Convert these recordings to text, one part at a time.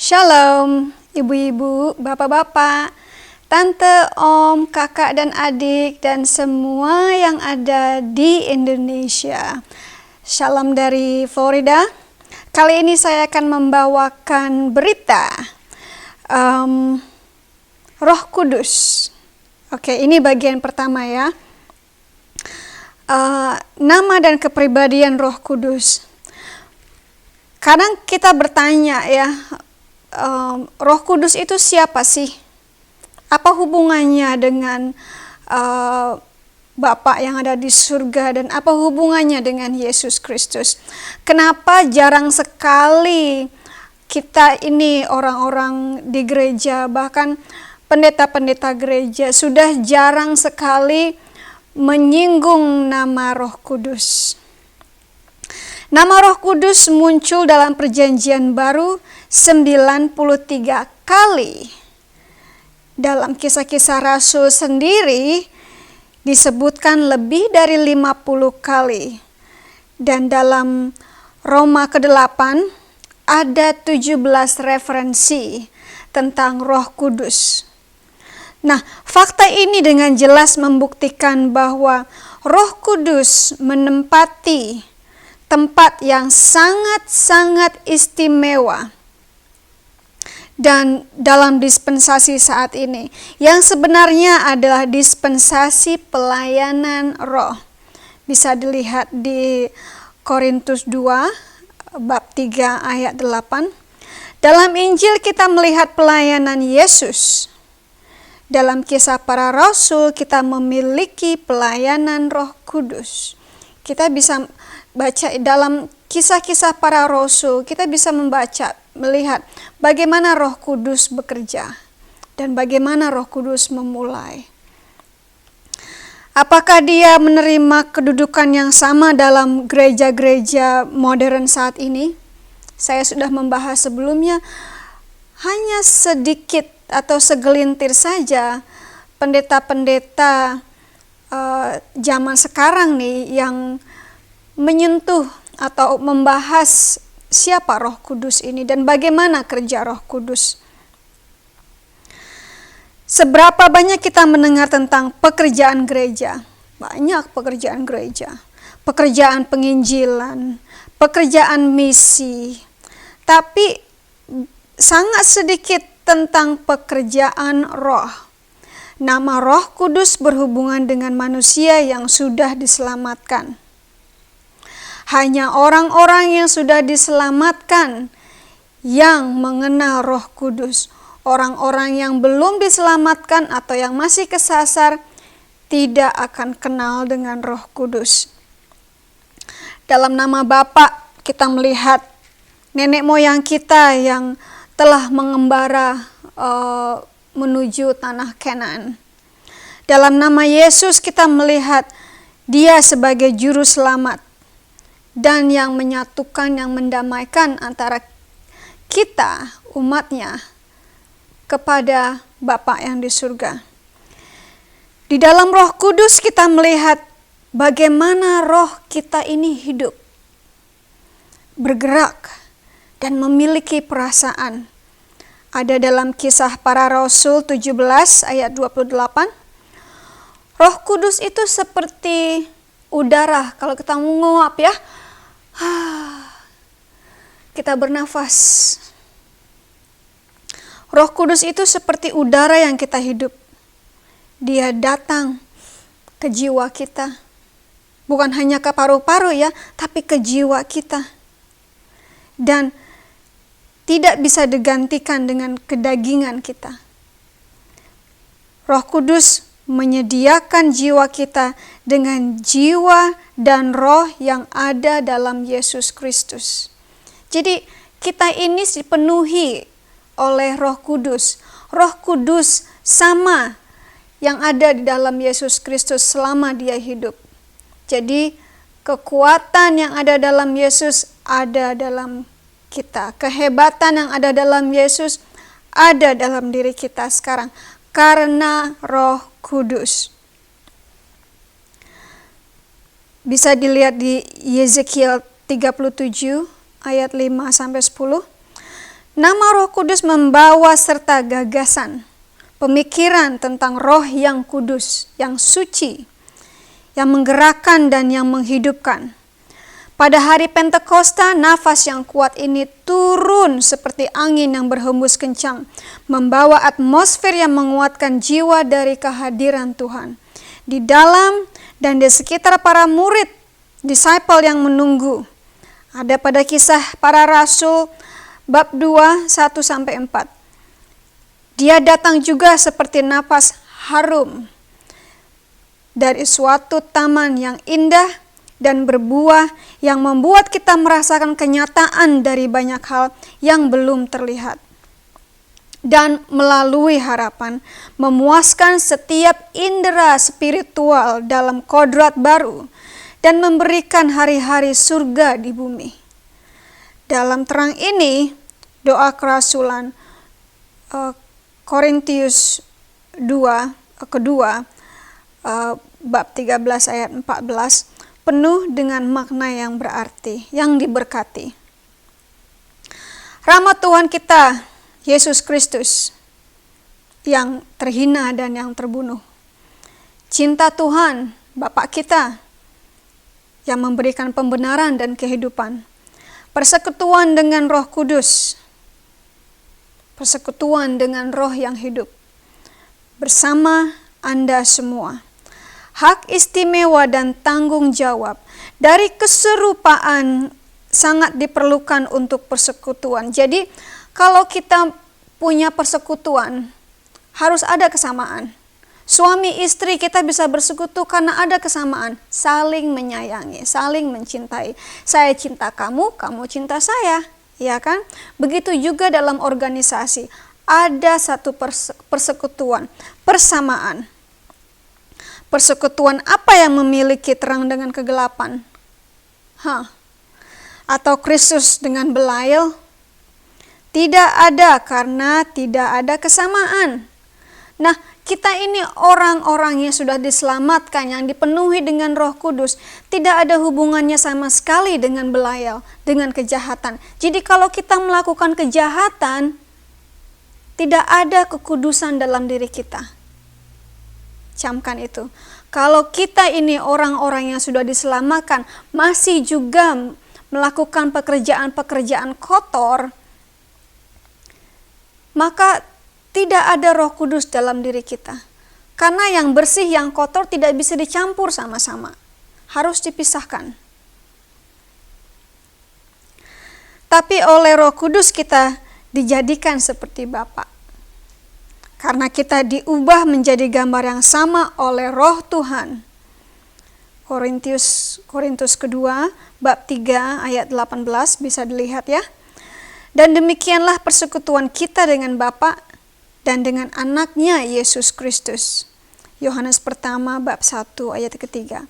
Shalom, ibu-ibu, bapak-bapak, tante, om, kakak dan adik, dan semua yang ada di Indonesia. Shalom dari Florida. Kali ini saya akan membawakan berita Roh Kudus. Oke, ini bagian pertama ya. Nama dan kepribadian Roh Kudus. Kadang kita bertanya ya, Roh Kudus itu siapa sih? Apa hubungannya dengan Bapa yang ada di surga, dan apa hubungannya dengan Yesus Kristus? Kenapa jarang sekali kita ini orang-orang di gereja, bahkan pendeta-pendeta gereja sudah jarang sekali menyinggung nama Roh Kudus. Nama Roh Kudus muncul dalam Perjanjian Baru 93 kali. Dalam Kisah-Kisah Rasul sendiri disebutkan lebih dari 50 kali. Dan dalam Roma ke-8 ada 17 referensi tentang Roh Kudus. Nah, fakta ini dengan jelas membuktikan bahwa Roh Kudus menempati tempat yang sangat-sangat istimewa dan dalam dispensasi saat ini, yang sebenarnya adalah dispensasi pelayanan roh. Bisa dilihat di Korintus 2 bab 3 ayat 8. Dalam Injil kita melihat pelayanan Yesus. Dalam Kisah Para Rasul kita memiliki pelayanan Roh Kudus. Kita bisa baca dalam Kisah-Kisah Para Rasul, kita bisa melihat bagaimana Roh Kudus bekerja dan bagaimana Roh Kudus memulai. Apakah dia menerima kedudukan yang sama dalam gereja-gereja modern saat ini? Saya sudah membahas sebelumnya, hanya sedikit atau segelintir saja pendeta-pendeta zaman sekarang nih yang menyentuh atau membahas siapa Roh Kudus ini dan bagaimana kerja Roh Kudus. Seberapa banyak kita mendengar tentang pekerjaan gereja? Banyak pekerjaan gereja, pekerjaan penginjilan, pekerjaan misi, tapi sangat sedikit tentang pekerjaan roh. Nama Roh Kudus berhubungan dengan manusia yang sudah diselamatkan. Hanya orang-orang yang sudah diselamatkan yang mengenal Roh Kudus. Orang-orang yang belum diselamatkan atau yang masih kesasar tidak akan kenal dengan Roh Kudus. Dalam nama Bapa kita melihat nenek moyang kita yang telah mengembara menuju tanah Kanaan. Dalam nama Yesus kita melihat Dia sebagai juru selamat dan yang menyatukan, yang mendamaikan antara kita, umatnya, kepada Bapa yang di surga. Di dalam Roh Kudus kita melihat bagaimana roh kita ini hidup, bergerak, dan memiliki perasaan. Ada dalam Kisah Para Rasul 17 ayat 28. Roh Kudus itu seperti udara, kalau kita menguap ya, kita bernafas. Roh Kudus itu seperti udara yang kita hidup. Dia datang ke jiwa kita. Bukan hanya ke paru-paru ya, tapi ke jiwa kita. Dan tidak bisa digantikan dengan kedagingan kita. Roh Kudus menyediakan jiwa kita dengan jiwa dan roh yang ada dalam Yesus Kristus. Jadi kita ini dipenuhi oleh Roh Kudus. Roh Kudus sama yang ada di dalam Yesus Kristus selama Dia hidup. Jadi kekuatan yang ada dalam Yesus ada dalam kita. Kehebatan yang ada dalam Yesus ada dalam diri kita sekarang karena Roh Kudus. Bisa dilihat di Yezekiel 37 ayat 5-10. Nama Roh Kudus membawa serta gagasan, pemikiran tentang Roh yang kudus, yang suci, yang menggerakkan dan yang menghidupkan. Pada hari Pentakosta, nafas yang kuat ini turun seperti angin yang berhembus kencang, membawa atmosfer yang menguatkan jiwa dari kehadiran Tuhan. Di dalam dan di sekitar para murid, disciple yang menunggu. Ada pada Kisah Para Rasul bab 2, 1-4. Dia datang juga seperti napas harum dari suatu taman yang indah dan berbuah yang membuat kita merasakan kenyataan dari banyak hal yang belum terlihat. Dan melalui harapan, memuaskan setiap indera spiritual dalam kodrat baru dan memberikan hari-hari surga di bumi. Dalam terang ini, doa kerasulan Korintus 2 kedua bab 13 ayat 14 penuh dengan makna yang berarti, yang diberkati. Rahmat Tuhan kita, Yesus Kristus, yang terhina dan yang terbunuh. Cinta Tuhan, Bapa kita, yang memberikan pembenaran dan kehidupan. Persekutuan dengan Roh Kudus, persekutuan dengan Roh yang hidup, bersama Anda semua. Hak istimewa dan tanggung jawab dari keserupaan sangat diperlukan untuk persekutuan. Jadi kalau kita punya persekutuan, harus ada kesamaan. Suami istri kita bisa bersekutu karena ada kesamaan, saling menyayangi, saling mencintai. Saya cinta kamu, kamu cinta saya, ya kan? Begitu juga dalam organisasi, ada satu persekutuan, persamaan. Persekutuan apa yang memiliki terang dengan kegelapan? Atau Kristus dengan Belial? Tidak ada, karena tidak ada kesamaan. Nah, kita ini orang-orang yang sudah diselamatkan, yang dipenuhi dengan Roh Kudus, tidak ada hubungannya sama sekali dengan Belial, dengan kejahatan. Jadi kalau kita melakukan kejahatan, tidak ada kekudusan dalam diri kita. Camkan itu. Kalau kita ini orang-orang yang sudah diselamatkan masih juga melakukan pekerjaan-pekerjaan kotor, maka tidak ada Roh Kudus dalam diri kita. Karena yang bersih, yang kotor tidak bisa dicampur sama-sama. Harus dipisahkan. Tapi oleh Roh Kudus kita dijadikan seperti Bapa. Karena kita diubah menjadi gambar yang sama oleh Roh Tuhan. Korintus kedua bab 3 ayat 18 bisa dilihat ya. Dan demikianlah persekutuan kita dengan Bapa dan dengan anaknya Yesus Kristus. Yohanes pertama bab 1 ayat ketiga.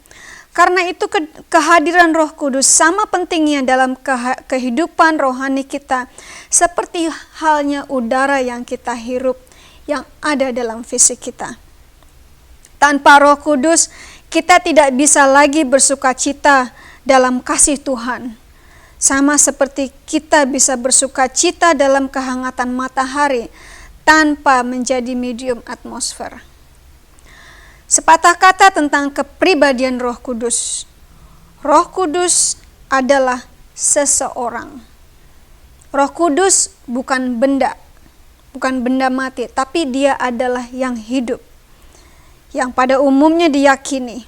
Karena itu kehadiran Roh Kudus sama pentingnya dalam kehidupan rohani kita, seperti halnya udara yang kita hirup yang ada dalam fisik kita. Tanpa Roh Kudus, kita tidak bisa lagi bersukacita dalam kasih Tuhan. Sama seperti kita bisa bersukacita dalam kehangatan matahari tanpa menjadi medium atmosfer. Sepatah kata tentang kepribadian Roh Kudus. Roh Kudus adalah seseorang. Roh Kudus bukan benda mati, tapi dia adalah yang hidup, yang pada umumnya diyakini,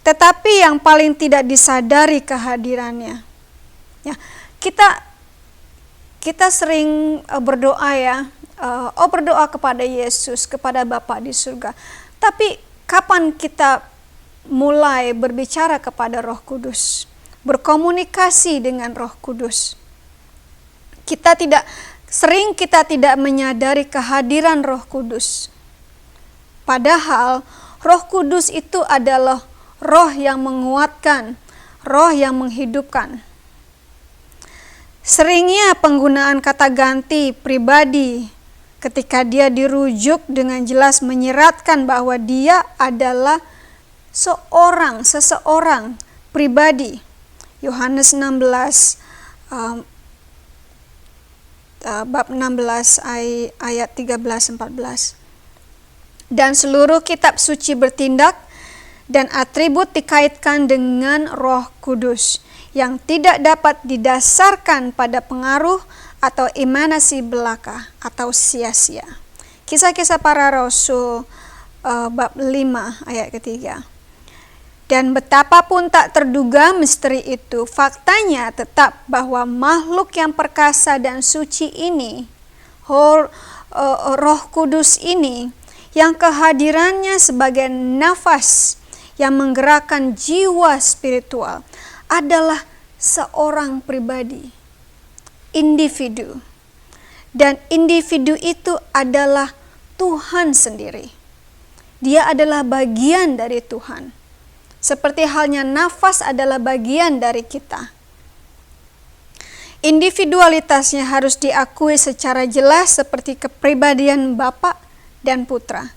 tetapi yang paling tidak disadari kehadirannya. Ya, kita sering berdoa ya, berdoa kepada Yesus, kepada Bapa di surga. Tapi kapan kita mulai berbicara kepada Roh Kudus, berkomunikasi dengan Roh Kudus? Kita tidak menyadari kehadiran Roh Kudus. Padahal Roh Kudus itu adalah Roh yang menguatkan, Roh yang menghidupkan. Seringnya penggunaan kata ganti pribadi ketika dia dirujuk dengan jelas menyeratkan bahwa dia adalah seseorang pribadi. Yohanes 16 bab 16 ayat 13-14. Dan seluruh kitab suci bertindak dan atribut dikaitkan dengan Roh Kudus yang tidak dapat didasarkan pada pengaruh atau imanasi belaka atau sia-sia. Kisah-kisah para Rasul bab 5 ayat ketiga. Dan betapapun tak terduga misteri itu, faktanya tetap bahwa makhluk yang perkasa dan suci ini, Roh Kudus ini, yang kehadirannya sebagai nafas yang menggerakkan jiwa spiritual, adalah seorang pribadi, individu. Dan individu itu adalah Tuhan sendiri. Dia adalah bagian dari Tuhan. Seperti halnya nafas adalah bagian dari kita. Individualitasnya harus diakui secara jelas seperti kepribadian Bapa dan Putra.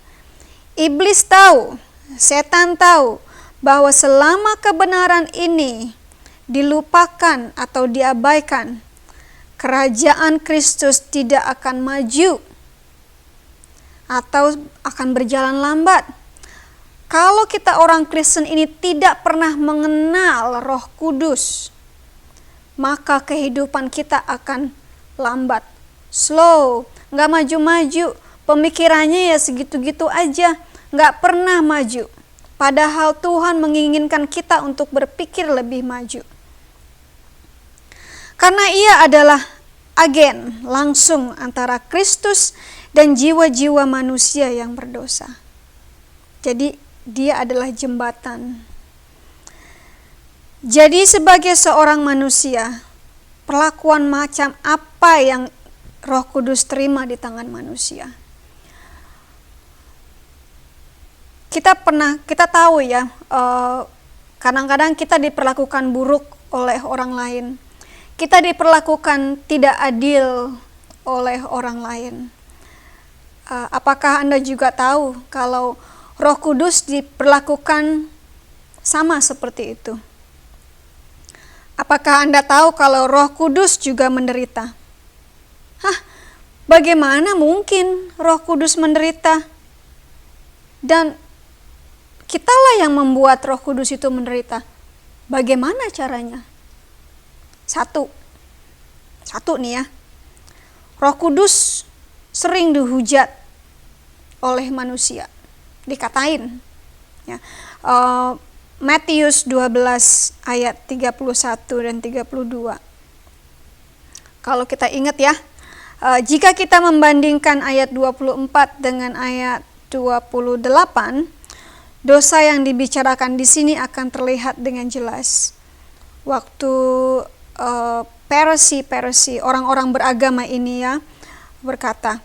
Iblis tahu, setan tahu bahwa selama kebenaran ini dilupakan atau diabaikan, kerajaan Kristus tidak akan maju atau akan berjalan lambat. Kalau kita orang Kristen ini tidak pernah mengenal Roh Kudus, maka kehidupan kita akan lambat, slow, gak maju-maju. Pemikirannya ya segitu-gitu aja, gak pernah maju. Padahal Tuhan menginginkan kita untuk berpikir lebih maju. Karena ia adalah agen langsung antara Kristus dan jiwa-jiwa manusia yang berdosa. Jadi dia adalah jembatan. Jadi sebagai seorang manusia, perlakuan macam apa yang Roh Kudus terima di tangan manusia? Kita tahu ya, kadang-kadang kita diperlakukan buruk oleh orang lain. Kita diperlakukan tidak adil oleh orang lain. Apakah Anda juga tahu kalau Roh Kudus diperlakukan sama seperti itu? Apakah Anda tahu kalau Roh Kudus juga menderita? Bagaimana mungkin Roh Kudus menderita? Dan kitalah yang membuat Roh Kudus itu menderita. Bagaimana caranya? Satu nih ya. Roh Kudus sering dihujat oleh manusia, dikatain ya. Matius 12 ayat 31 dan 32. Kalau kita ingat ya, jika kita membandingkan ayat 24 dengan ayat 28, dosa yang dibicarakan di sini akan terlihat dengan jelas. Waktu Parisi, orang-orang beragama ini ya, berkata,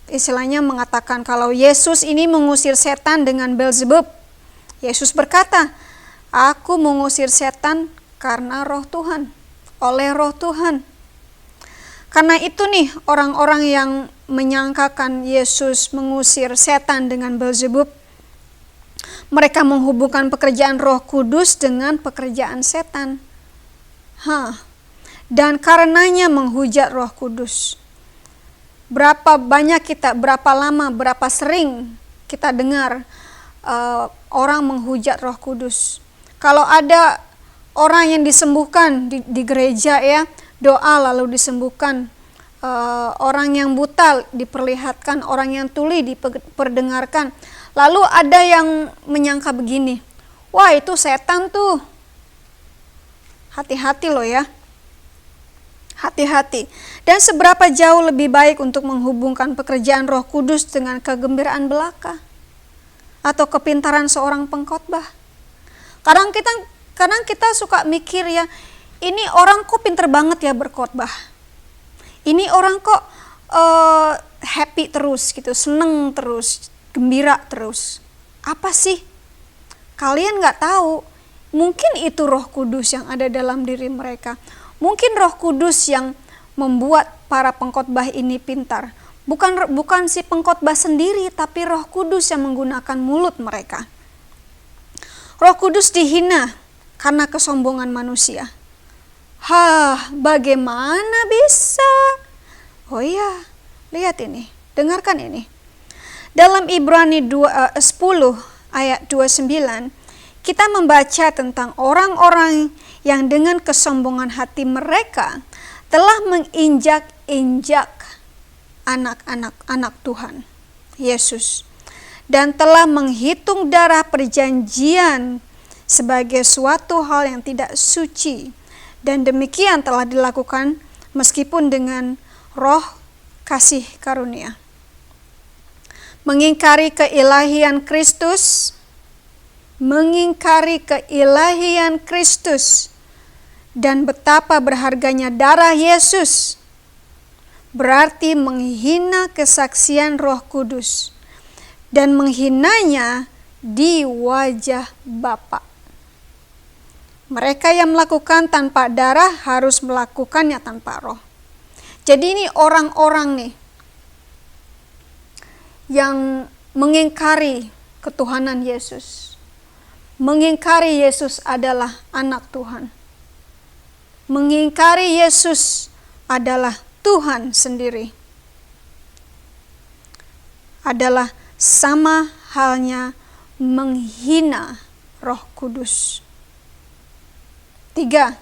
istilahnya mengatakan kalau Yesus ini mengusir setan dengan Beelzebub. Yesus berkata, aku mengusir setan karena roh Tuhan, oleh roh Tuhan. Karena itu nih orang-orang yang menyangkakan Yesus mengusir setan dengan Beelzebub, mereka menghubungkan pekerjaan Roh Kudus dengan pekerjaan setan. Dan karenanya menghujat Roh Kudus. Berapa banyak kita, berapa lama, berapa sering kita dengar orang menghujat Roh Kudus. Kalau ada orang yang disembuhkan di gereja ya, doa lalu disembuhkan. Orang yang buta diperlihatkan, orang yang tuli diperdengarkan. Lalu ada yang menyangka begini, wah itu setan tuh. Hati-hati loh ya. Hati-hati. Dan seberapa jauh lebih baik untuk menghubungkan pekerjaan Roh Kudus dengan kegembiraan belaka atau kepintaran seorang pengkhotbah. Kadang kita suka mikir ya, ini orang kok pinter banget ya berkhotbah. Ini orang kok happy terus gitu, seneng terus, gembira terus. Apa sih? Kalian gak tahu, mungkin itu Roh Kudus yang ada dalam diri mereka. Mungkin Roh Kudus yang membuat para pengkhotbah ini pintar. Bukan si pengkhotbah sendiri, tapi Roh Kudus yang menggunakan mulut mereka. Roh Kudus dihina karena kesombongan manusia. Bagaimana bisa? Oh iya, lihat ini, dengarkan ini. Dalam Ibrani 10 ayat 29, kita membaca tentang orang-orang yang dengan kesombongan hati mereka telah menginjak-injak anak Tuhan Yesus dan telah menghitung darah perjanjian sebagai suatu hal yang tidak suci, dan demikian telah dilakukan meskipun dengan roh kasih karunia. Mengingkari keilahian Kristus dan betapa berharganya darah Yesus berarti menghina kesaksian Roh Kudus dan menghinanya di wajah Bapa. Mereka yang melakukan tanpa darah harus melakukannya tanpa roh. Jadi ini orang-orang nih yang mengingkari ketuhanan Yesus. Mengingkari Yesus adalah anak Tuhan. Mengingkari Yesus adalah Tuhan sendiri. Adalah sama halnya menghina Roh Kudus. 3.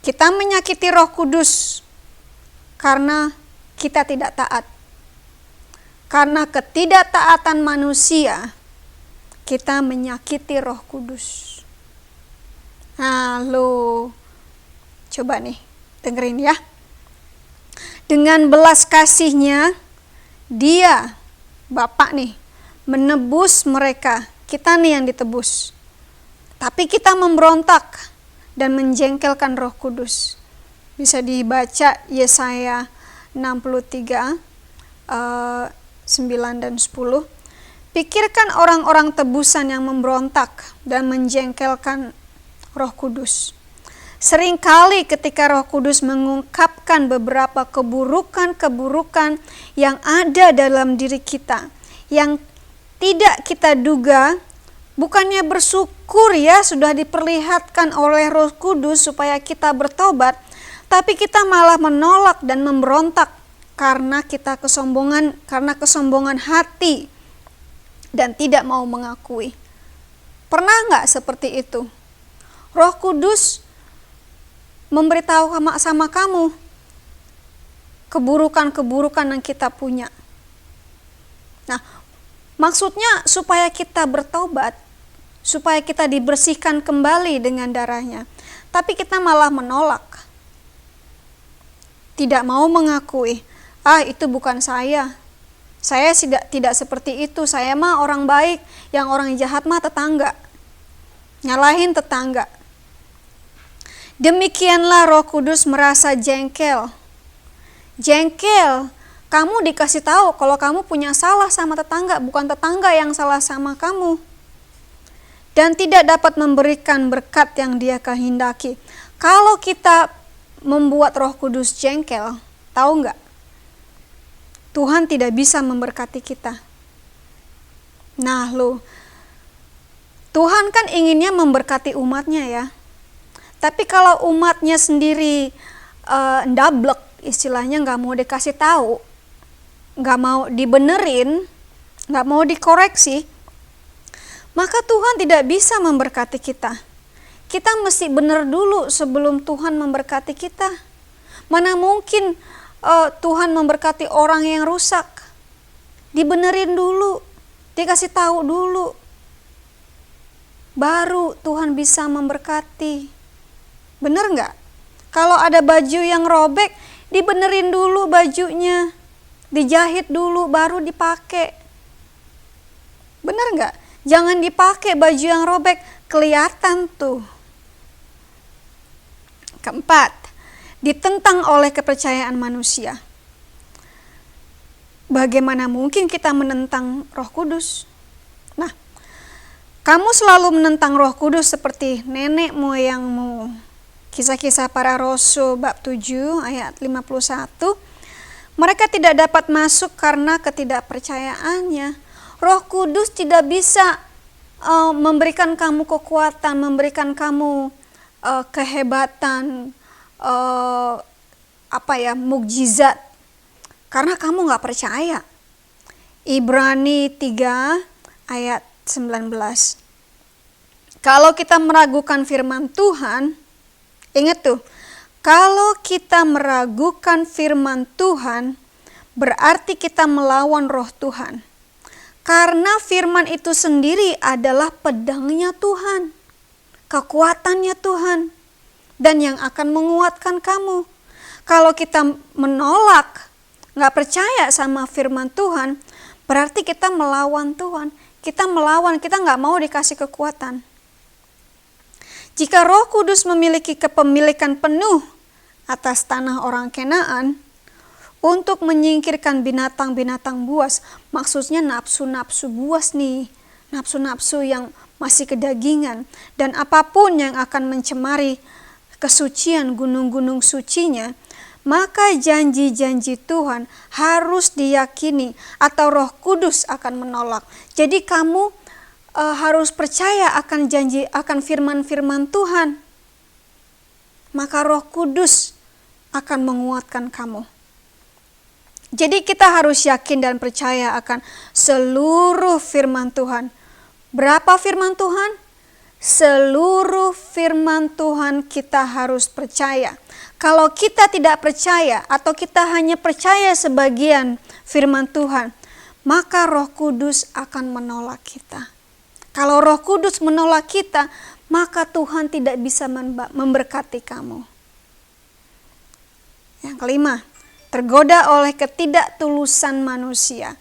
Kita menyakiti Roh Kudus karena kita tidak taat. Karena ketidaktaatan manusia, kita menyakiti Roh Kudus. Nah, coba nih, dengerin ya. Dengan belas kasihnya, Dia, Bapa nih, menebus mereka. Kita nih yang ditebus. Tapi kita memberontak dan menjengkelkan Roh Kudus. Bisa dibaca Yesaya 63, 9 dan 10. Pikirkan orang-orang tebusan yang memberontak dan menjengkelkan Roh Kudus. Seringkali ketika Roh Kudus mengungkapkan beberapa keburukan-keburukan yang ada dalam diri kita, yang tidak kita duga, bukannya bersyukur ya sudah diperlihatkan oleh Roh Kudus supaya kita bertobat, tapi kita malah menolak dan memberontak karena kesombongan hati dan tidak mau mengakui. Pernah nggak seperti itu? Roh Kudus memberitahu sama kamu keburukan-keburukan yang kita punya. Nah, maksudnya supaya kita bertobat, supaya kita dibersihkan kembali dengan darahnya. Tapi kita malah menolak. Tidak mau mengakui, itu bukan saya. Saya tidak seperti itu, saya mah orang baik, yang orang jahat mah tetangga. Nyalahin tetangga. Demikianlah Roh Kudus merasa jengkel. Jengkel, kamu dikasih tahu kalau kamu punya salah sama tetangga, bukan tetangga yang salah sama kamu. Dan tidak dapat memberikan berkat yang Dia kehendaki. Kalau kita membuat Roh Kudus jengkel, tahu nggak? Tuhan tidak bisa memberkati kita. Nah Tuhan kan inginnya memberkati umatnya ya. Tapi kalau umatnya sendiri ndablek, istilahnya nggak mau dikasih tahu, nggak mau dibenerin, nggak mau dikoreksi, maka Tuhan tidak bisa memberkati kita. Kita mesti benar dulu sebelum Tuhan memberkati kita. Mana mungkin Tuhan memberkati orang yang rusak. Dibenerin dulu, dikasih tahu dulu, baru Tuhan bisa memberkati. Bener nggak? Kalau ada baju yang robek, dibenerin dulu bajunya, dijahit dulu baru dipakai. Bener nggak? Jangan dipakai baju yang robek, kelihatan tuh. Keempat, ditentang oleh kepercayaan manusia. Bagaimana mungkin kita menentang Roh Kudus? Nah, kamu selalu menentang Roh Kudus seperti nenek moyangmu. Kisah-kisah para Rasul bab 7 ayat 51. Mereka tidak dapat masuk karena ketidakpercayaannya. Roh Kudus tidak bisa memberikan kamu kekuatan, memberikan kamu kehebatan, mukjizat karena kamu nggak percaya. Ibrani 3 ayat 19. Kalau kita meragukan firman Tuhan, ingat tuh, kalau kita meragukan firman Tuhan, berarti kita melawan roh Tuhan. Karena firman itu sendiri adalah pedangnya Tuhan, kekuatannya Tuhan, dan yang akan menguatkan kamu. Kalau kita menolak, nggak percaya sama firman Tuhan, berarti kita melawan Tuhan. Kita melawan, kita nggak mau dikasih kekuatan. Jika Roh Kudus memiliki kepemilikan penuh atas tanah orang Kanaan untuk menyingkirkan binatang-binatang buas, maksudnya nafsu-nafsu buas nih, nafsu-nafsu yang masih kedagingan, dan apapun yang akan mencemari kesucian gunung-gunung sucinya, maka janji-janji Tuhan harus diyakini atau Roh Kudus akan menolak. Jadi kamu harus percaya akan janji, akan firman-firman Tuhan. Maka Roh Kudus akan menguatkan kamu. Jadi kita harus yakin dan percaya akan seluruh firman Tuhan. Berapa firman Tuhan? Seluruh firman Tuhan kita harus percaya. Kalau kita tidak percaya atau kita hanya percaya sebagian firman Tuhan, maka Roh Kudus akan menolak kita. Kalau Roh Kudus menolak kita, maka Tuhan tidak bisa memberkati kamu. Yang kelima, tergoda oleh ketidaktulusan manusia.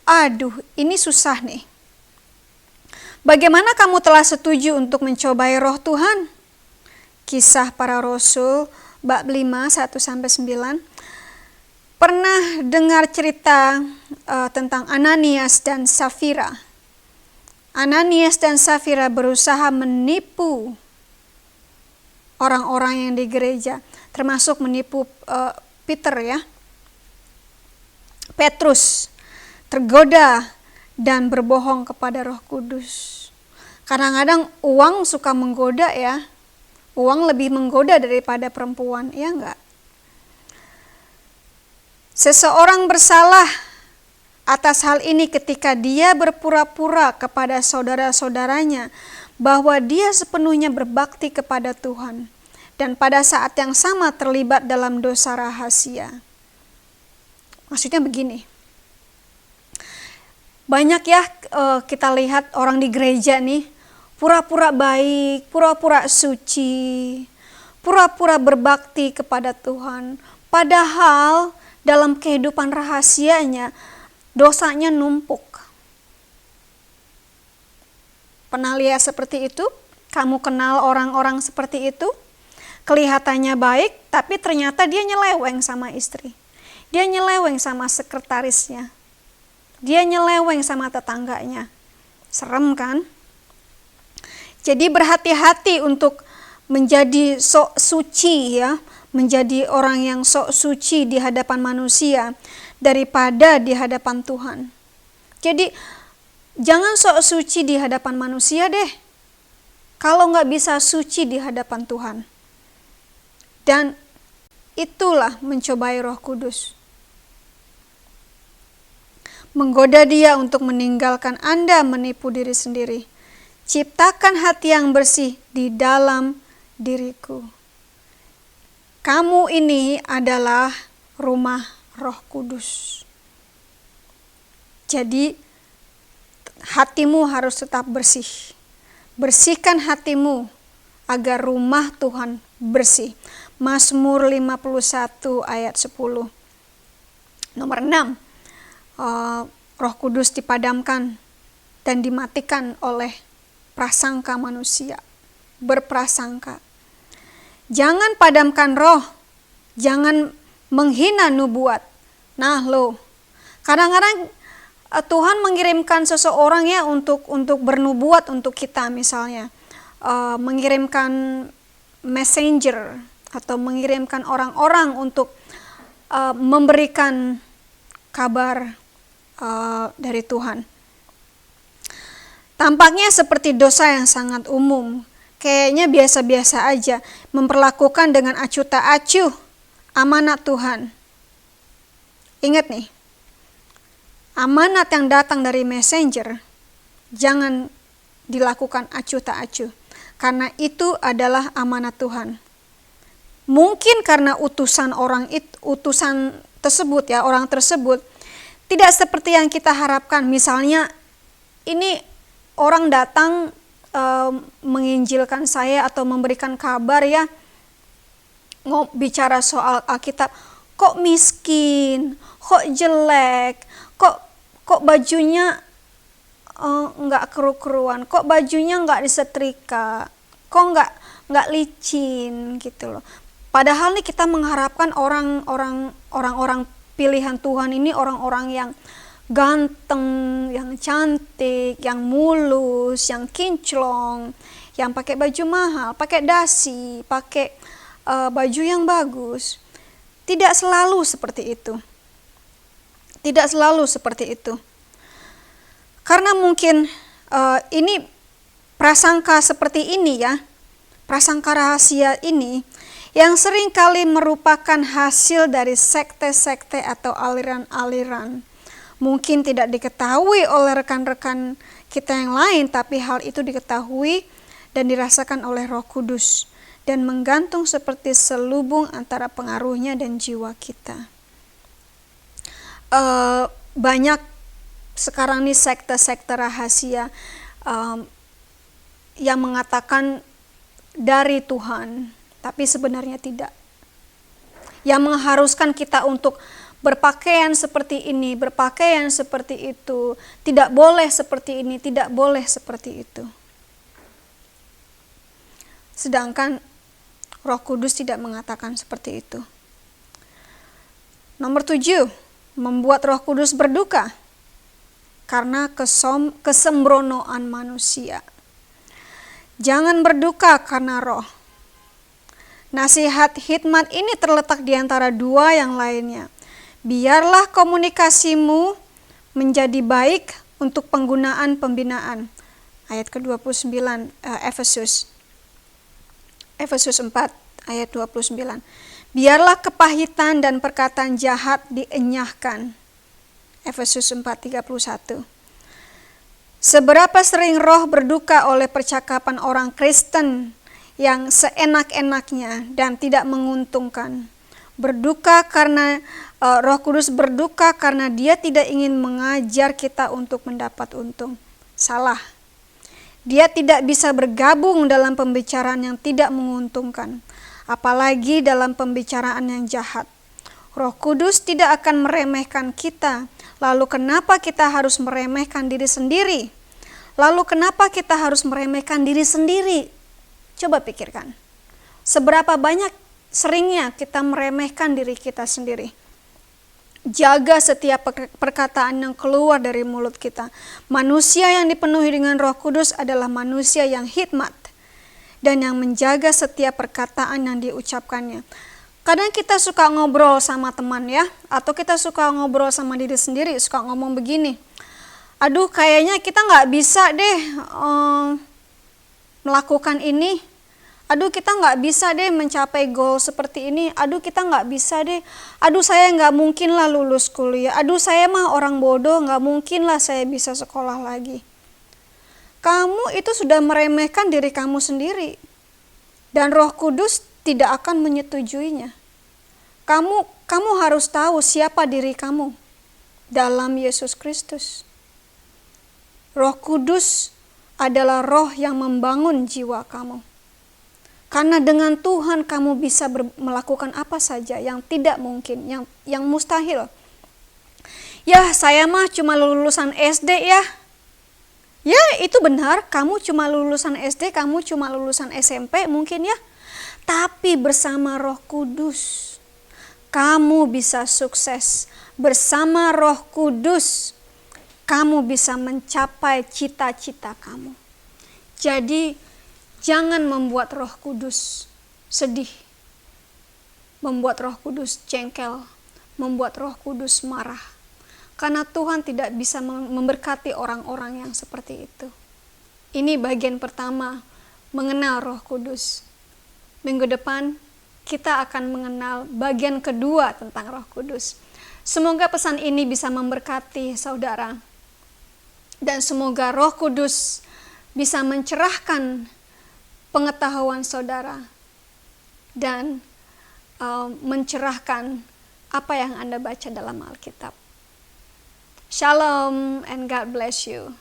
Aduh, ini susah nih. Bagaimana kamu telah setuju untuk mencobai roh Tuhan? Kisah Para Rasul bab 5 1-9. Pernah dengar cerita tentang Ananias dan Safira? Ananias dan Safira berusaha menipu orang-orang yang di gereja, termasuk menipu Petrus, tergoda dan berbohong kepada Roh Kudus. Kadang-kadang uang suka menggoda ya. Uang lebih menggoda daripada perempuan, ya enggak? Seseorang bersalah atas hal ini ketika dia berpura-pura kepada saudara-saudaranya bahwa dia sepenuhnya berbakti kepada Tuhan, dan pada saat yang sama terlibat dalam dosa rahasia. Maksudnya begini, banyak ya kita lihat orang di gereja nih, pura-pura baik, pura-pura suci, pura-pura berbakti kepada Tuhan. Padahal dalam kehidupan rahasianya, dosanya numpuk. Pernah lihat seperti itu? Kamu kenal orang-orang seperti itu? Kelihatannya baik, tapi ternyata dia nyeleweng sama istri. Dia nyeleweng sama sekretarisnya. Dia nyeleweng sama tetangganya. Serem kan? Jadi berhati-hati untuk menjadi sok suci ya, menjadi orang yang sok suci di hadapan manusia daripada di hadapan Tuhan. Jadi jangan sok suci di hadapan manusia deh, kalau nggak bisa suci di hadapan Tuhan. Dan itulah mencobai Roh Kudus. Menggoda dia untuk meninggalkan Anda menipu diri sendiri. Ciptakan hati yang bersih di dalam diriku. Kamu ini adalah rumah Roh Kudus. Jadi hatimu harus tetap bersih. Bersihkan hatimu agar rumah Tuhan bersih. Mazmur 51 ayat 10. Nomor 6. Roh Kudus dipadamkan dan dimatikan oleh prasangka manusia. Berprasangka. Jangan padamkan roh. Jangan menghina nubuat. Nah lo, kadang-kadang Tuhan mengirimkan seseorang ya untuk bernubuat untuk kita, misalnya mengirimkan messenger atau mengirimkan orang-orang untuk memberikan kabar dari Tuhan. Tampaknya seperti dosa yang sangat umum kayaknya biasa-biasa aja, memperlakukan dengan acuh tak acuh amanat Tuhan. Ingat nih, amanat yang datang dari messenger jangan dilakukan acuh tak acuh, karena itu adalah amanat Tuhan. Mungkin karena utusan tersebut ya, orang tersebut tidak seperti yang kita harapkan. Misalnya ini orang datang menginjilkan saya atau memberikan kabar ya, bicara soal Alkitab, kok miskin, kok jelek, kok bajunya nggak keru-keruan, kok bajunya nggak disetrika, kok nggak licin gitu loh. Padahal nih kita mengharapkan orang-orang pilihan Tuhan ini orang-orang yang ganteng, yang cantik, yang mulus, yang kinclong, yang pakai baju mahal, pakai dasi, pakai baju yang bagus. Tidak selalu seperti itu. Tidak selalu seperti itu. Karena mungkin ini prasangka seperti ini ya, prasangka rahasia ini yang sering kali merupakan hasil dari sekte-sekte atau aliran-aliran. Mungkin tidak diketahui oleh rekan-rekan kita yang lain, tapi hal itu diketahui dan dirasakan oleh Roh Kudus dan menggantung seperti selubung antara pengaruhnya dan jiwa kita. Banyak sekarang nih sekte-sekte rahasia yang mengatakan dari Tuhan, tapi sebenarnya tidak. Yang mengharuskan kita untuk berpakaian seperti ini, berpakaian seperti itu, tidak boleh seperti ini, tidak boleh seperti itu. Sedangkan Roh Kudus tidak mengatakan seperti itu. Nomor 7, membuat Roh Kudus berduka karena kesembronoan manusia. Jangan berduka karena roh. Nasihat hikmat ini terletak di antara dua yang lainnya. Biarlah komunikasimu menjadi baik untuk penggunaan pembinaan. Ayat ke-29 Efesus 4 ayat 29. Biarlah kepahitan dan perkataan jahat dienyahkan. Efesus 4:31. Seberapa sering roh berduka oleh percakapan orang Kristen yang seenak-enaknya dan tidak menguntungkan. Berduka karena Roh Kudus berduka karena dia tidak ingin mengajar kita untuk mendapat untung. Salah. Dia tidak bisa bergabung dalam pembicaraan yang tidak menguntungkan, apalagi dalam pembicaraan yang jahat. Roh Kudus tidak akan meremehkan kita. Lalu kenapa kita harus meremehkan diri sendiri? Lalu kenapa kita harus meremehkan diri sendiri? Coba pikirkan. Seberapa banyak seringnya kita meremehkan diri kita sendiri? Jaga setiap perkataan yang keluar dari mulut kita. Manusia yang dipenuhi dengan Roh Kudus adalah manusia yang hikmat dan yang menjaga setiap perkataan yang diucapkannya. Kadang kita suka ngobrol sama teman ya, atau kita suka ngobrol sama diri sendiri, suka ngomong begini, aduh kayaknya kita nggak bisa deh melakukan ini, aduh kita nggak bisa deh mencapai goal seperti ini, aduh kita nggak bisa deh, aduh saya nggak mungkin lah lulus kuliah, aduh saya mah orang bodoh, nggak mungkin lah saya bisa sekolah lagi. Kamu itu sudah meremehkan diri kamu sendiri, dan Roh Kudus tidak akan menyetujuinya. Kamu harus tahu siapa diri kamu dalam Yesus Kristus. Roh Kudus adalah roh yang membangun jiwa kamu. Karena dengan Tuhan kamu bisa melakukan apa saja yang tidak mungkin, yang mustahil. Ya, saya mah cuma lulusan SD ya. Ya, itu benar, kamu cuma lulusan SD, kamu cuma lulusan SMP mungkin ya. Tapi bersama Roh Kudus, kamu bisa sukses. Bersama Roh Kudus, kamu bisa mencapai cita-cita kamu. Jadi, jangan membuat Roh Kudus sedih, membuat Roh Kudus jengkel, membuat Roh Kudus marah. Karena Tuhan tidak bisa memberkati orang-orang yang seperti itu. Ini bagian pertama, mengenal Roh Kudus. Minggu depan kita akan mengenal bagian kedua tentang Roh Kudus. Semoga pesan ini bisa memberkati saudara. Dan semoga Roh Kudus bisa mencerahkan pengetahuan saudara dan mencerahkan apa yang Anda baca dalam Alkitab. Shalom and God bless you.